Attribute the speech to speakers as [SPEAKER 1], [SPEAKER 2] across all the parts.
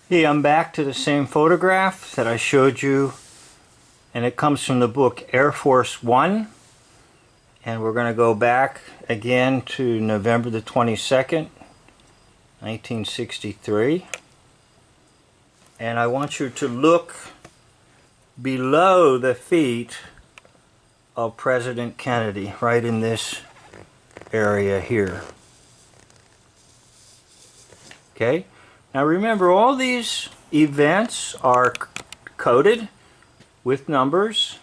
[SPEAKER 1] Hey, I'm back to the same photograph that I showed you, and it comes from the book Air Force One, and we're going to go back again to November the 22nd, 1963, and I want you to look below the feet of President Kennedy, right in this area here. Okay? Now remember, all these events are coded with numbers.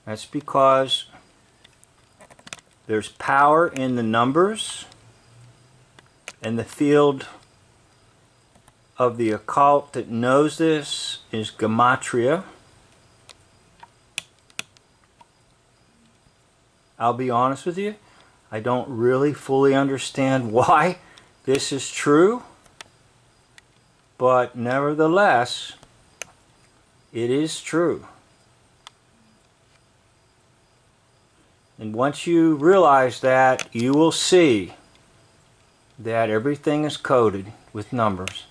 [SPEAKER 1] That's because there's power in the numbers, and the field of the occult that knows this is gematria. I'll be honest with you, I don't really fully understand why this is true, but nevertheless, it is true. And once you realize that, you will see that everything is coded with numbers.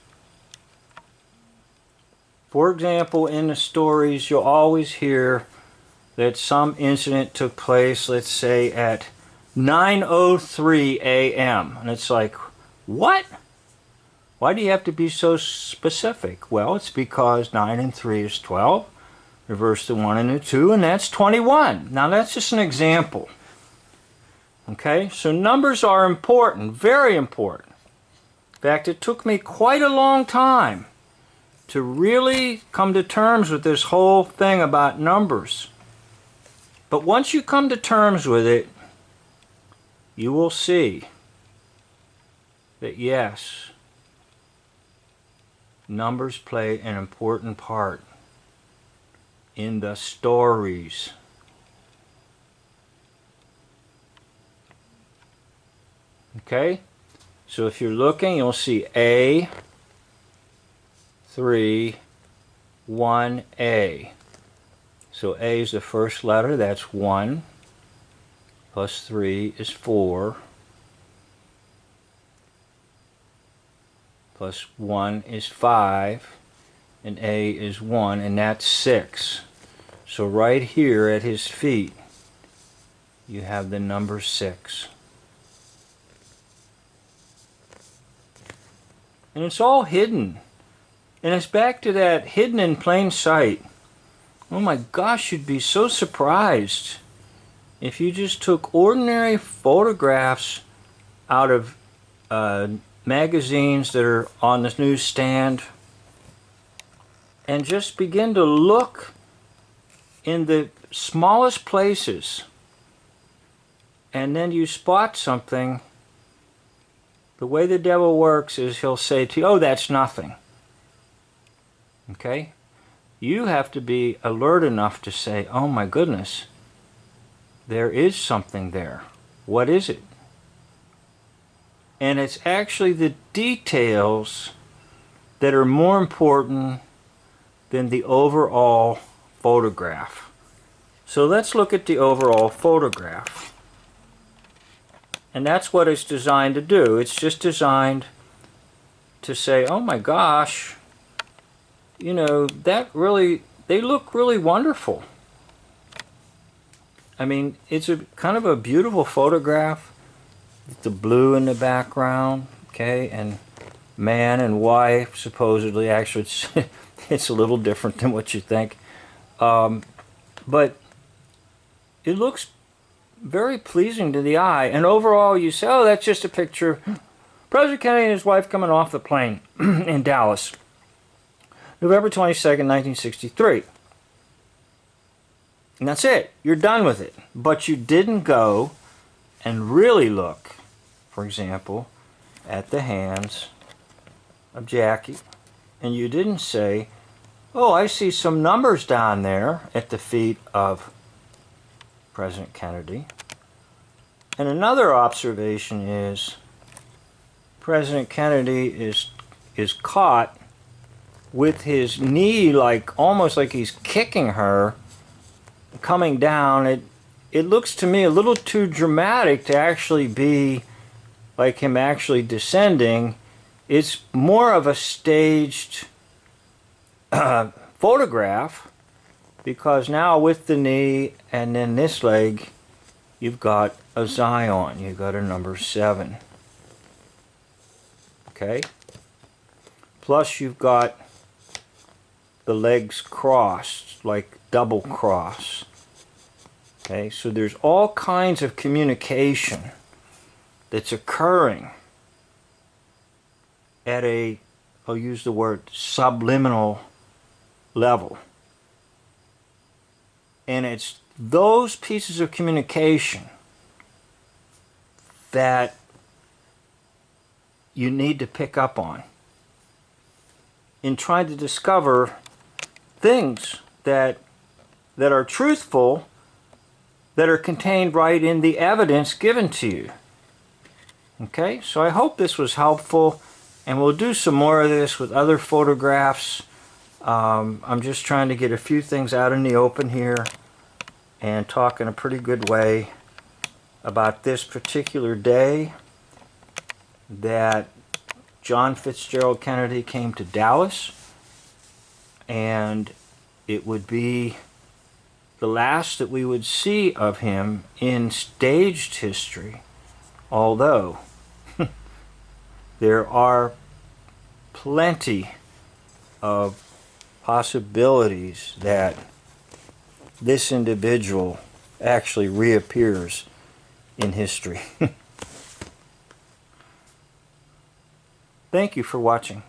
[SPEAKER 1] For example, in the stories, you'll always hear that some incident took place, let's say at 9:03 a.m. And it's like, what? Why do you have to be so specific? Well, it's because 9 and 3 is 12. Reverse the 1 and the 2, and that's 21. Now that's just an example. Okay, so numbers are important, very important. In fact, it took me quite a long time to really come to terms with this whole thing about numbers. But once you come to terms with it, you will see that yes, numbers play an important part in the stories. Okay? So if you're looking, you'll see A, 3, 1A. So A is the first letter, that's 1, plus 3 is 4, plus 1 is 5, and A is 1, and that's 6. So right here at his feet, you have the number 6. And it's all hidden. And it's back to that hidden in plain sight. Oh my gosh, you'd be so surprised if you just took ordinary photographs out of magazines that are on the newsstand and just begin to look in the smallest places, and then you spot something. The way the devil works is he'll say to you, oh, that's nothing. Okay? You have to be alert enough to say, oh my goodness, there is something there. What is it? And it's actually the details that are more important than the overall photograph. So let's look at the overall photograph. And that's what it's designed to do. It's just designed to say, oh my gosh, you know, that really, they look really wonderful. I mean, it's a kind of a beautiful photograph with the blue in the background, okay, and man and wife, supposedly. Actually, it's a little different than what you think. But it looks very pleasing to the eye, and overall you say, oh, that's just a picture of President Kennedy and his wife coming off the plane in Dallas, November 22nd, 1963. And that's it. You're done with it. But you didn't go and really look, for example, at the hands of Jackie, and you didn't say, oh, I see some numbers down there at the feet of President Kennedy. And another observation is President Kennedy is caught with his knee almost like he's kicking her, coming down. It looks to me a little too dramatic to actually be like him actually descending. it's more of a staged photograph, because now with the knee and then this leg, you've got a Zion, you've got a number 7. Okay? Plus you've got the legs crossed, like double cross. Okay, so there's all kinds of communication that's occurring at a, I'll use the word subliminal level. And it's those pieces of communication that you need to pick up on in trying to discover things that are truthful, that are contained right in the evidence given to you. Okay, so I hope this was helpful, and we'll do some more of this with other photographs. I'm just trying to get a few things out in the open here and talk in a pretty good way about this particular day that John Fitzgerald Kennedy came to Dallas, and it would be the last that we would see of him in staged history, although there are plenty of possibilities that this individual actually reappears in history. Thank you for watching.